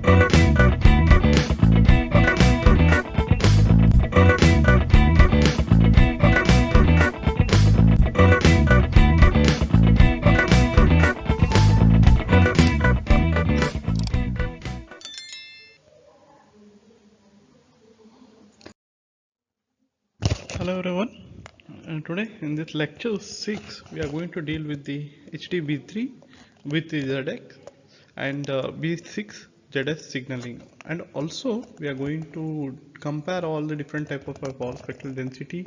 Hello everyone. Today in this lecture 6 we are going to deal with the HDB3 with the ZX and B6ZS signaling, and also we are going to compare all the different type of Hall spectral density,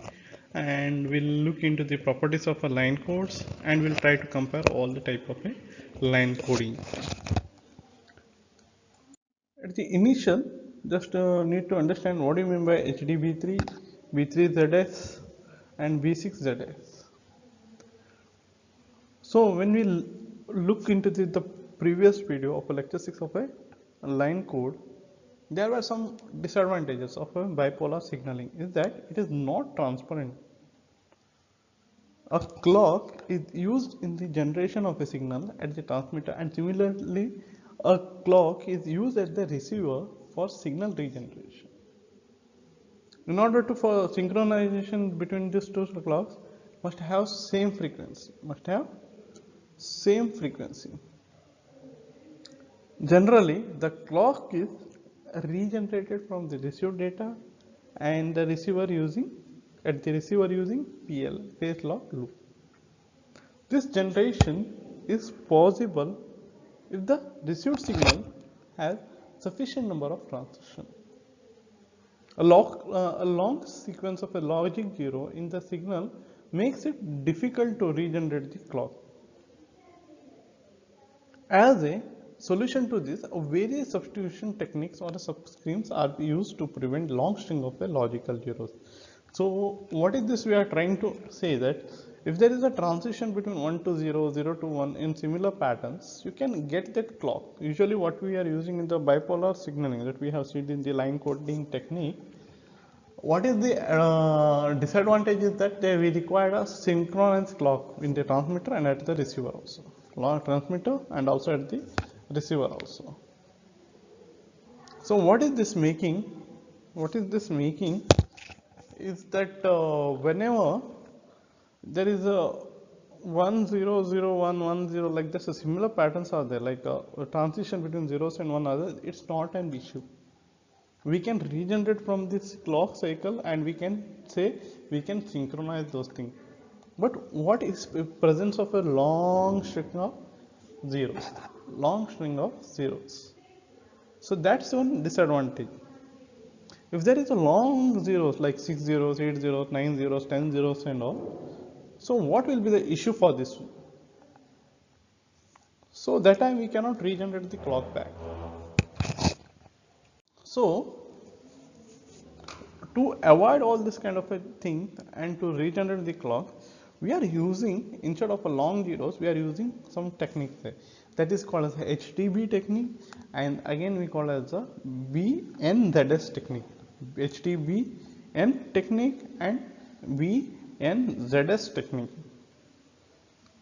and we'll look into the properties of a line codes, and we'll try to compare all the type of a line coding. At the initial, just need to understand what do you mean by HDB3, B3ZS and B6ZS. So when we look into the previous video of a lecture 6 of a line code, there were some disadvantages of a bipolar signaling, is that it is not transparent. A clock is used in the generation of a signal at the transmitter, and similarly a clock is used at the receiver for signal regeneration. In order to for synchronization between these two clocks must have same frequency, Generally, the clock is regenerated from the received data and the receiver using PL, phase lock loop. This generation is possible if the received signal has sufficient number of transitions. A long sequence of a logic 0 in the signal makes it difficult to regenerate the clock. As a solution to this, various substitution techniques or subscripts are used to prevent long string of a logical zeros. So what is this? We are trying to say that if there is a transition between 1 to 0, 0 to 1 in similar patterns, you can get that clock. Usually what we are using in the bipolar signaling that we have seen in the line coding technique, what is the disadvantage is that we require a synchronized clock in the transmitter and at the receiver also. Transmitter and also at the receiver also. So what is this making? Is that whenever there is a 1 0 0 1 1 0 like this, similar patterns are there, like a transition between zeros and one other, it's not an issue. We can regenerate from this clock cycle and we can synchronize those things. But what is the presence of a long string of zeros? So that's one disadvantage. If there is a long zeros like 6 zeros, 8 zeros, 9 zeros, 10 zeros and all, so what will be the issue for this one? So that time we cannot regenerate the clock back. So to avoid all this kind of a thing and to regenerate the clock, we are using, instead of a long zeros, we are using some technique there. That is called as HDB technique, and again we call it as a BNZS technique. HDBN technique and BNZS technique.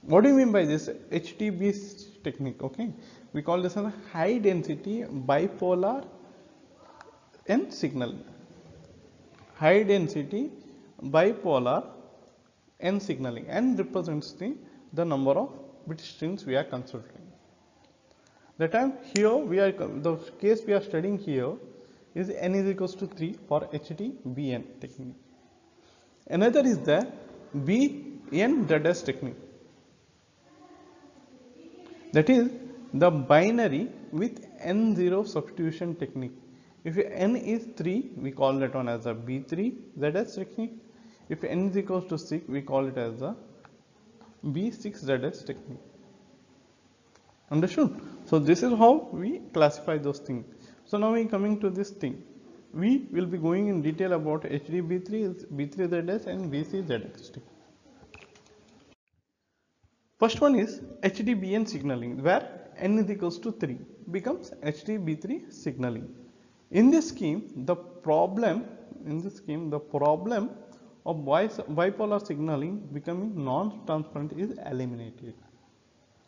What do you mean by this HDB technique? Okay, we call this a high density bipolar N signaling. High density bipolar N signaling, N represents the number of bit strings we are considering. The time here the case we are studying here is N is equals to 3 for HDBN technique. Another is the BNZS technique. That is the binary with N0 substitution technique. If N is 3, we call that one as a B3ZS technique. If N is equals to 6, we call it as a B6ZS technique. Understood? So this is how we classify those things. So now we coming to this thing. We will be going in detail about HDB3, B3ZS and B6ZS. First one is HDBN signaling, where N is equals to 3 becomes HDB3 signaling. In this scheme, the problem of bipolar signaling becoming non-transparent is eliminated.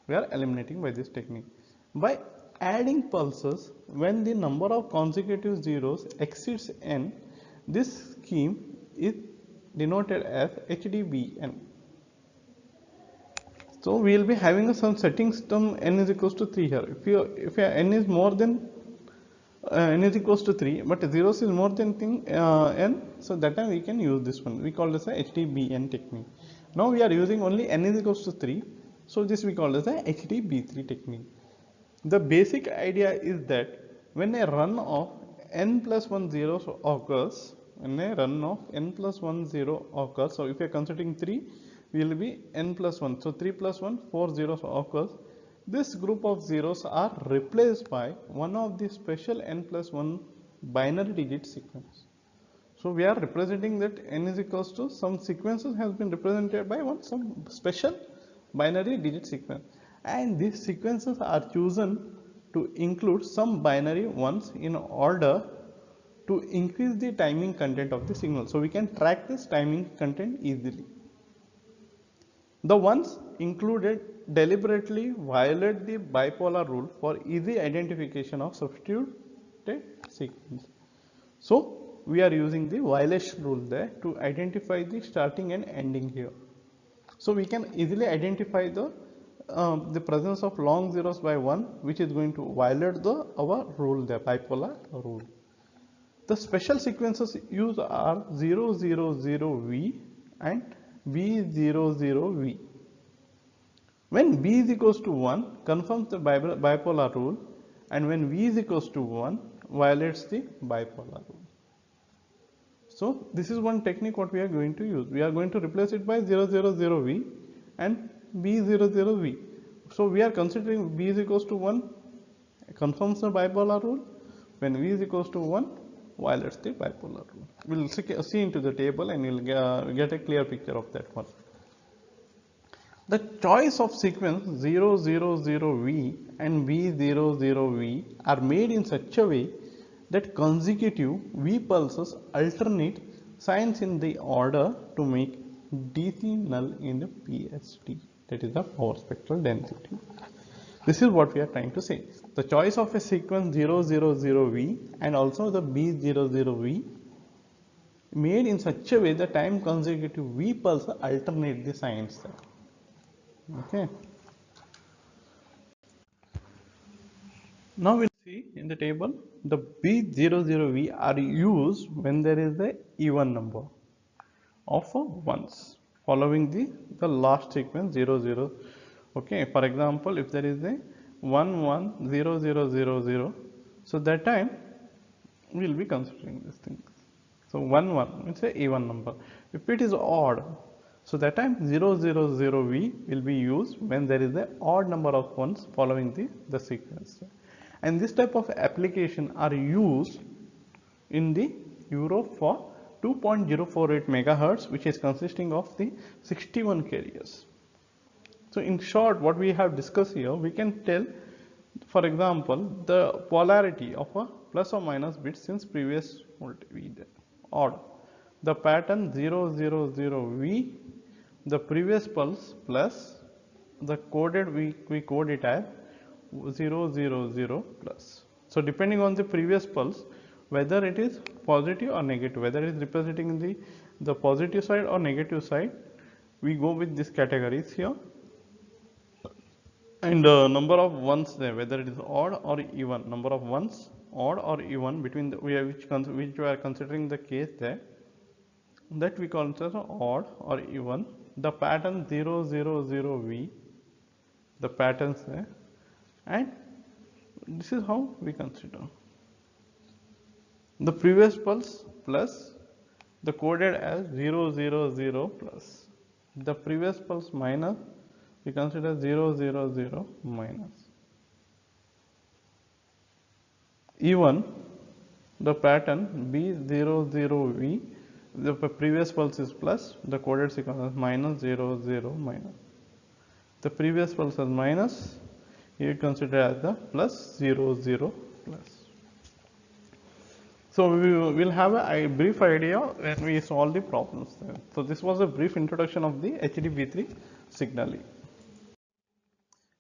We are eliminating by this technique. By adding pulses when the number of consecutive zeros exceeds n. This scheme is denoted as HDBN. So we will be having some settings term n is equals to 3 here. If your n is more than n is equals to 3, but zeros is more than n, so that time we can use this one. We call this a HDBN technique. Now we are using only n is equals to 3, so this we call as a HDB3 technique. The basic idea is that when a run of n plus 1 zeros occurs, so if you are considering 3, will be n plus 1, so 3 plus 1, 4 zeros occurs. This group of zeros are replaced by one of the special n plus 1 binary digit sequence. So we are representing that n is equals to some sequences has been represented by some special binary digit sequence, and these sequences are chosen to include some binary ones in order to increase the timing content of the signal. So we can track this timing content easily. The ones included deliberately violate the bipolar rule for easy identification of substituted sequence. So we are using the violation rule there to identify the starting and ending here. So we can easily identify the presence of long zeros by 1, which is going to violate our rule there, bipolar rule. The special sequences used are 000V and B00V. When B is equals to 1, confirms the bipolar rule, and when V is equals to 1, violates the bipolar rule. So this is one technique what we are going to use. We are going to replace it by 000V and B00V. So we are considering B is equals to 1, confirms the bipolar rule. When V is equals to 1, violates the bipolar rule. We will see into the table and we will get a clear picture of that one. The choice of sequence 000V and B00V are made in such a way that consecutive V pulses alternate signs in the order to make DC null in the PSD, that is the power spectral density. This is what we are trying to say. The choice of a sequence 000V and also the B00V made in such a way the time consecutive V pulse alternate the signs. Okay. Now we'll see in the table the B00V are used when there is a even number of ones following the last sequence 00. Okay, for example, if there is a 110000, so that time we will be considering this thing. So 11 it's a even number. If it is odd, so that time 000V will be used when there is a odd number of ones following the sequence. And this type of application are used in the Europe for 2.048 megahertz, which is consisting of the 61 carriers. So in short, what we have discussed here, we can tell, for example, the polarity of a plus or minus bit since previous odd. The pattern 000V, the previous pulse plus the coded we code it as 000 plus. So depending on the previous pulse, whether it is positive or negative, whether it is representing the positive side or negative side, we go with these categories here. And number of ones there, whether it is odd or even, number of ones odd or even between which we are considering the case there, that we call it as odd or even. The pattern 000V, the patterns there, and this is how we consider the previous pulse plus the coded as 000 plus the previous pulse minus we consider 000 minus. Even the pattern B00V, the previous pulse is plus, the coded sequence is minus 00 minus. The previous pulse is minus, you consider as the plus 00 plus. So we will have a brief idea when we solve the problems there. So this was a brief introduction of the HDB3 signaling.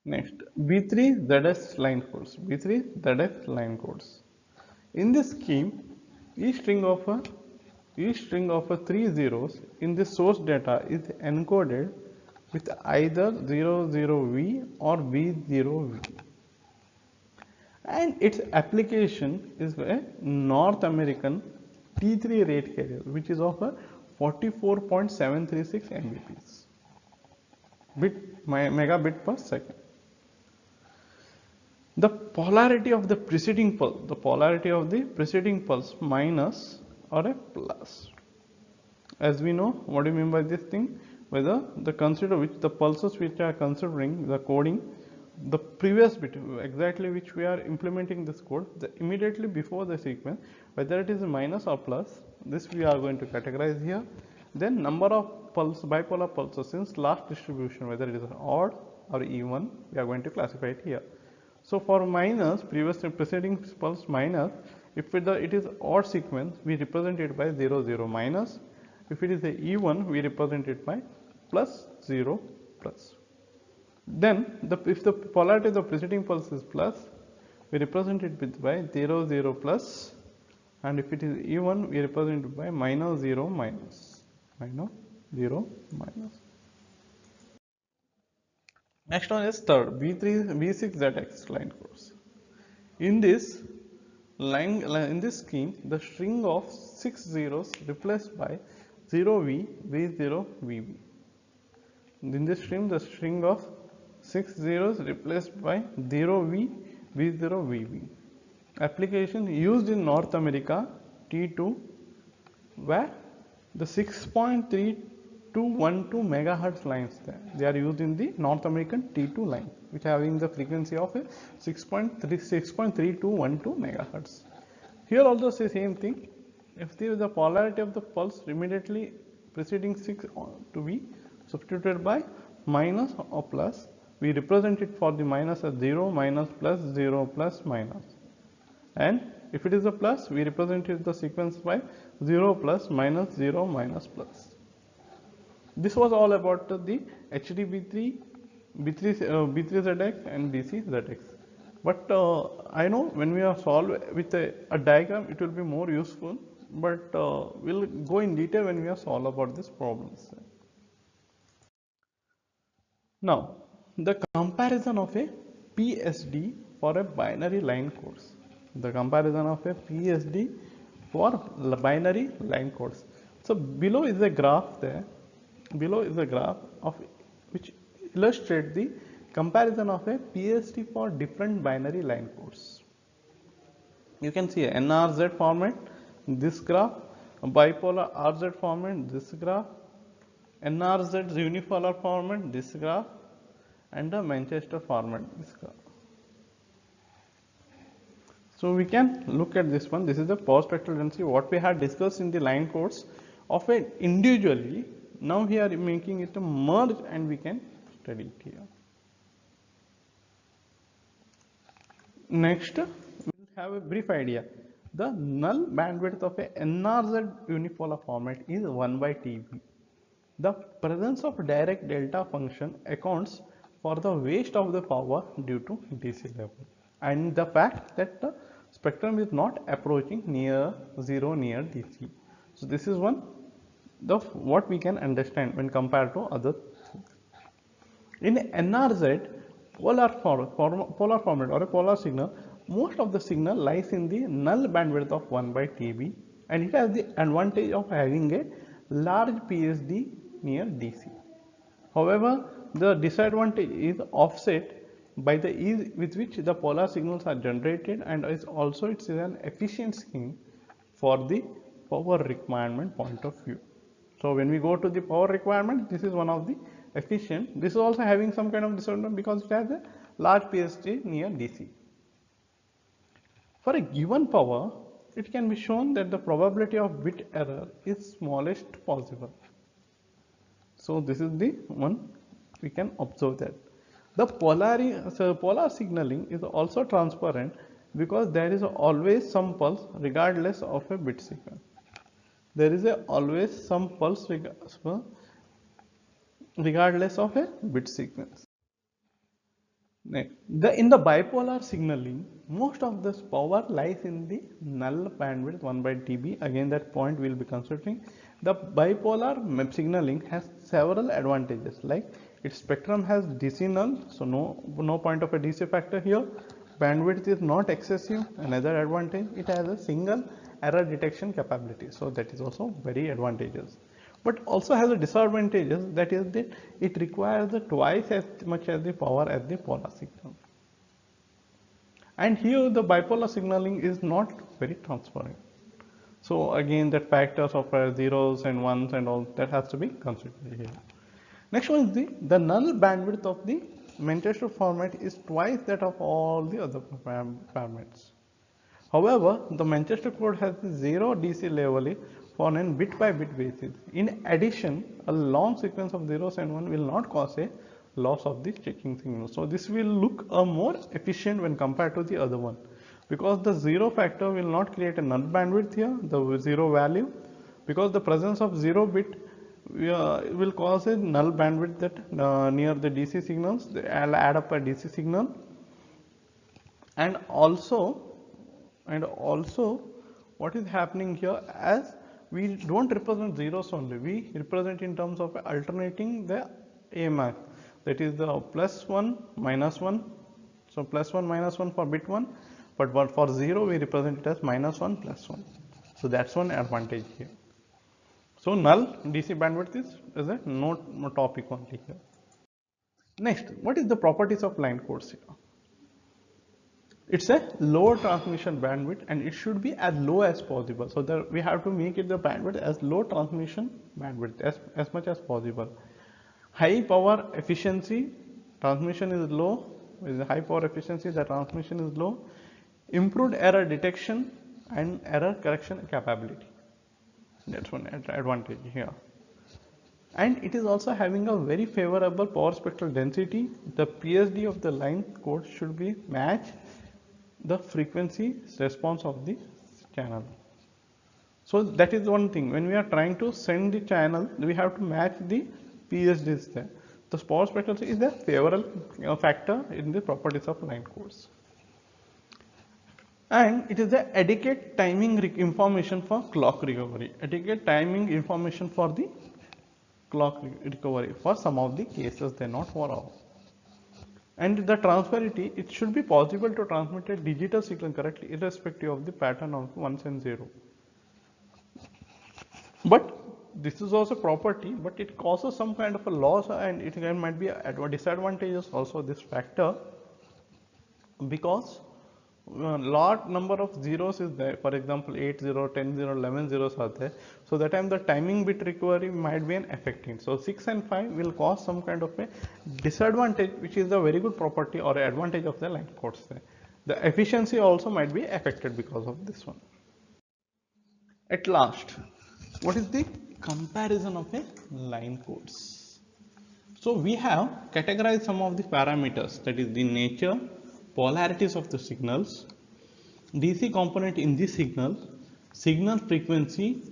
Next, B3ZS line codes. B3ZS line codes. In this scheme, each string of a three zeros in the source data is encoded with either 00V or B0V, and its application is a North American T3 rate carrier, which is of a 44.736 Mbps megabit per second. The polarity of the preceding pulse, minus or a plus. As we know, what do you mean by this thing? Whether the pulses which are considering the coding, the previous bit exactly which we are implementing this code, immediately before the sequence, whether it is minus or plus, this we are going to categorize here. Then number of bipolar pulses since last distribution, whether it is odd or even, we are going to classify it here. So for minus, preceding pulse minus, if it is odd sequence, we represent it by 0 0 minus. If it is a even, we represent it by plus 0 plus. Then if the polarity of the preceding pulse is plus, we represent it by 0 0 plus, and if it is even, we represent it by minus 0 minus. Next one is third, B6ZX line codes. In this scheme, the string of 6 zeros replaced by 0V, V0, VV. In this stream, the string of 6 zeros replaced by 0V, V0, VV. Application used in North America T2, where the 6.3212 megahertz lines they are used in the North American T2 line, which having the frequency of 6.3212 megahertz. Here also say same thing. If there is the polarity of the pulse immediately preceding 6 to be substituted by minus or plus, we represent it for the minus as 0 minus plus 0 plus minus, and if it is a plus, we represent it the sequence by 0 plus minus 0 minus plus. This was all about the HDB3, B3ZX and B6ZX. But I know when we are solved with a diagram, it will be more useful. But we'll go in detail when we are solved about these problems. Now, the comparison of a PSD for a binary line codes. The comparison of a PSD for binary line codes. So below is a graph there. Below is a graph of which illustrates the comparison of a PSD for different binary line codes. You can see a NRZ format, this graph, a bipolar RZ format, this graph, NRZ unipolar format, this graph, and the Manchester format, this graph. So we can look at this one. This is the power spectral density what we had discussed in the line codes of it individually. Now here making it a merge and we can study it here. Next, we will have a brief idea. The null bandwidth of a NRZ unipolar format is 1 by TB. The presence of direct delta function accounts for the waste of the power due to DC level, and the fact that the spectrum is not approaching near zero near DC. So this is one of what we can understand when compared to other things. In NRZ polar format or a polar signal, most of the signal lies in the null bandwidth of 1 by TB, and it has the advantage of having a large PSD near DC. However, the disadvantage is offset by the ease with which the polar signals are generated, and is also it's an efficient scheme for the power requirement point of view. So when we go to the power requirement, this is one of the efficient. This is also having some kind of disadvantage because it has a large PSD near DC. For a given power, it can be shown that the probability of bit error is smallest possible. So this is the one we can observe that. The polar signaling is also transparent because there is always some pulse regardless of a bit sequence. There is always some pulse regardless of a bit sequence. In the bipolar signaling, most of this power lies in the null bandwidth 1 by dB. Again, that point we'll be considering. The bipolar signaling has several advantages, like its spectrum has DC null, so no point of a DC factor here. Bandwidth is not excessive, another advantage. It has a single error detection capability, so that is also very advantageous. But also has a disadvantages, that is that it requires twice as much as the power as the polar signal. And here the bipolar signaling is not very transparent. So again, that factors of zeros and ones and all that has to be considered here. Next one is the null bandwidth of the Manchester format is twice that of all the other formats. However, the Manchester code has zero DC leveling on a bit by bit basis. In addition, a long sequence of zeros and one will not cause a loss of the checking signal. So this will look more efficient when compared to the other one, because the zero factor will not create a null bandwidth here, the zero value, because the presence of 0 bit will cause a null bandwidth that near the DC signals. I'll add up a DC signal, and also what is happening here, as we don't represent zeros only, we represent in terms of alternating the AMAX, that is the +1 -1. So +1 -1 for bit 1, but for 0 we represent it as -1 +1. So that's one advantage here. So null DC bandwidth is a no topic only here. Next, what is the properties of line codes here? It's a low transmission bandwidth and it should be as low as possible. So that we have to make it the bandwidth as low transmission bandwidth as much as possible. High power efficiency, transmission is low. With high power efficiency, the transmission is low. Improved error detection and error correction capability. That's one advantage here. And it is also having a very favorable power spectral density. The PSD of the line code should be match the frequency response of the channel. So that is one thing. When we are trying to send the channel, we have to match the PSDs there. The power spectral is a favorable factor in the properties of line codes. And it is the adequate timing information for clock recovery. Adequate timing information for the clock recovery for some of the cases, they are not for all. And the transparency, it should be possible to transmit a digital signal correctly irrespective of the pattern of ones and zero. But this is also property, but it causes some kind of a loss, and it might be a disadvantages also, this factor, because large number of zeros is there. For example, 8 0, 10 0, 11 zeros are there. So that time the timing bit recovery might be an affecting. So 6 and 5 will cause some kind of a disadvantage, which is a very good property or advantage of the line codes there. The efficiency also might be affected because of this one. At last, what is the comparison of a line codes? So we have categorized some of the parameters, that is the nature, polarities of the signals, DC component in the signal, signal frequency,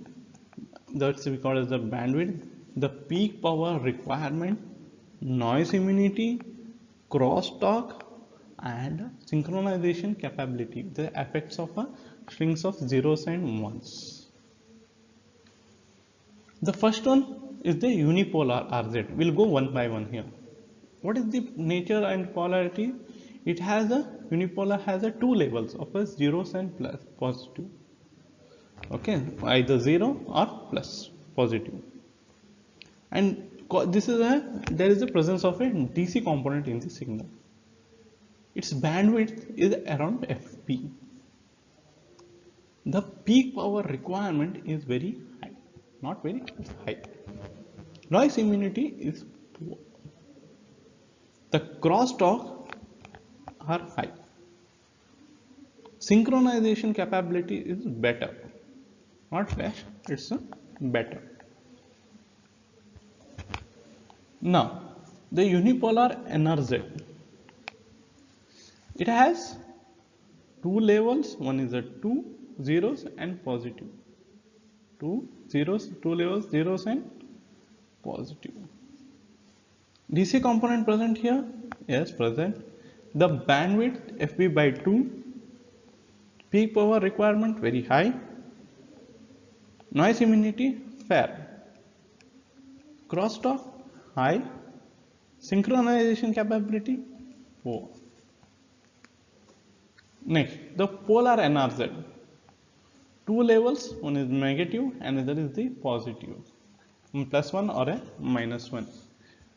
that's we call as the bandwidth, the peak power requirement, noise immunity, crosstalk, and synchronization capability, the effects of strings of zeros and ones. The first one is the unipolar RZ. We'll go one by one here. What is the nature and polarity? It has a unipolar has a two levels of a zeros and plus positive. Okay, either 0 or plus positive. And this is there is the presence of a DC component in the signal. Its bandwidth is around FP. The peak power requirement is very high, not very high. Noise immunity is poor. The crosstalk are high. Synchronization capability is better, not less, it's better. Now, the unipolar NRZ, it has two levels, one is a 2 zeros and positive. 2 levels, zeros and positive. DC component present here? Yes, present. The bandwidth FB by 2, peak power requirement very high, noise immunity fair, crosstalk high, synchronization capability poor. Next, the polar NRZ. Two levels, one is negative and other is the positive, +1 or a -1.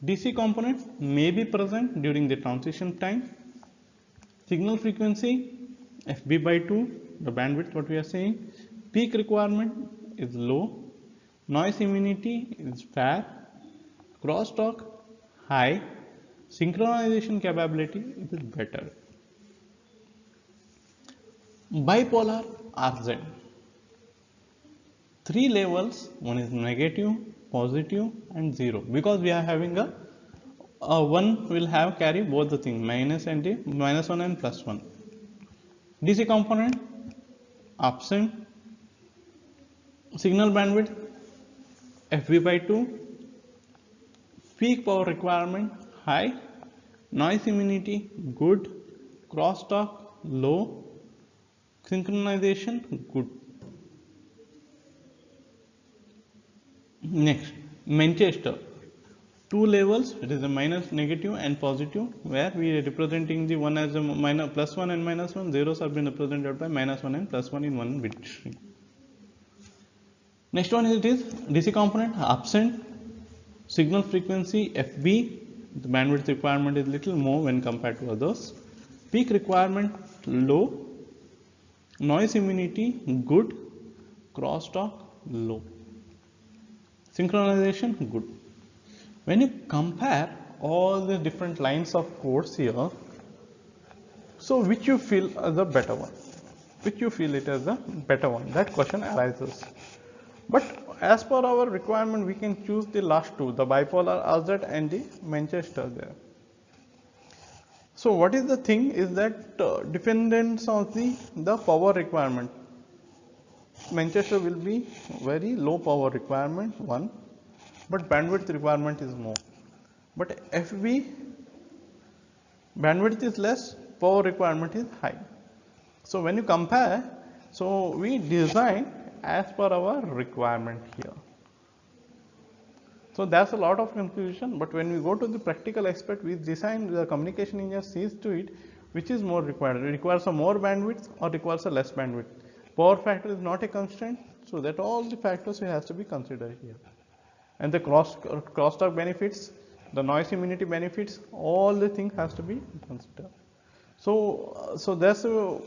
DC component may be present during the transition time. Signal frequency FB by 2, the bandwidth what we are saying. Peak requirement is low. Noise immunity is fair. Crosstalk high. Synchronization capability is better. Bipolar RZ. Three levels, one is negative, positive and 0, because we are having a one will have carry both the thing, -1 and +1. DC component absent. Signal bandwidth FB by 2, peak power requirement high, noise immunity good, crosstalk low, synchronization good. Next, Manchester. Two levels, it is a minus, negative and positive, where we are representing the one as a +1 and -1, zeros have been represented by -1 and +1 in one bit string. Next one is, it is DC component absent. Signal frequency FB, the bandwidth requirement is little more when compared to others. Peak requirement low, noise immunity good, crosstalk low, synchronization good. When you compare all the different lines of codes here, so which you feel as the better one? Which you feel it as the better one? That question arises. But as per our requirement, we can choose the last two, the bipolar RZ and the Manchester there. So what is the thing is that dependence on the power requirement. Manchester will be very low power requirement, one, but bandwidth requirement is more. But FB bandwidth is less, power requirement is high. So when you compare, so we design as per our requirement here. So there's a lot of confusion, but when we go to the practical aspect, we design, the communication engineer sees to it which is more required. It requires a more bandwidth or requires a less bandwidth. Power factor is not a constraint, so that all the factors has to be considered here. And the crosstalk benefits, the noise immunity benefits, all the things has to be considered. So there's a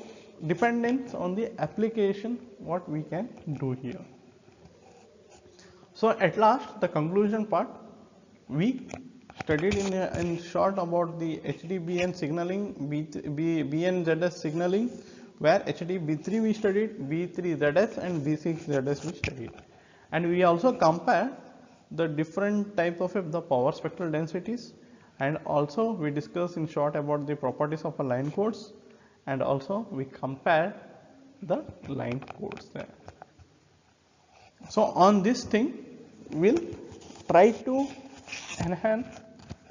dependence on the application what we can do here. So at last, the conclusion part, we studied in short about the HDB and signaling, B3ZS signaling, where HDB3 we studied, B3ZS and B6ZS we studied, and we also compare the different type of the power spectral densities, and also we discussed in short about the properties of a line codes, and also we compare the line codes there. So on this thing we'll try to enhance,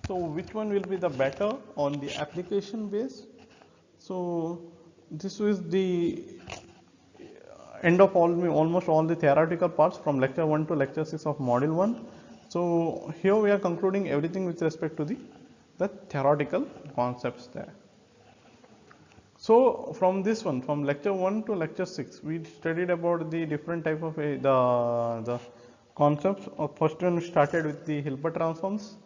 so which one will be the better on the application base. So this is the end of almost all the theoretical parts from lecture 1 to lecture 6 of module 1. So here we are concluding everything with respect to the theoretical concepts there. So from this one, from lecture 1 to lecture 6, we studied about the different type of the concepts. First one we started with the Hilbert transforms,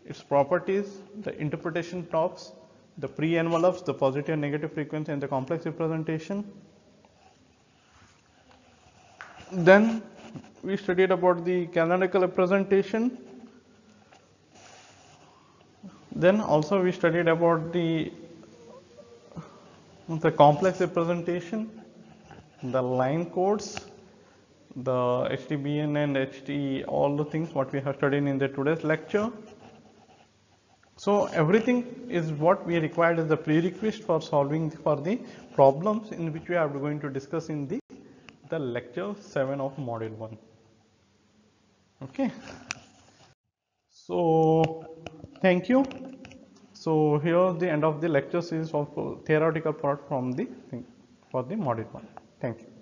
its properties, the interpretation tops, the pre-envelopes, the positive and negative frequency, and the complex representation. Then we studied about the canonical representation. Then also we studied about the complex representation, the line codes, the HDBN and HT, all the things what we have studied in the today's lecture. So everything is what we required as the prerequisite for solving for the problems in which we are going to discuss in the lecture 7 of module 1. Okay. So thank you. So here the end of the lecture series of theoretical part from the thing for the module 1. Thank you.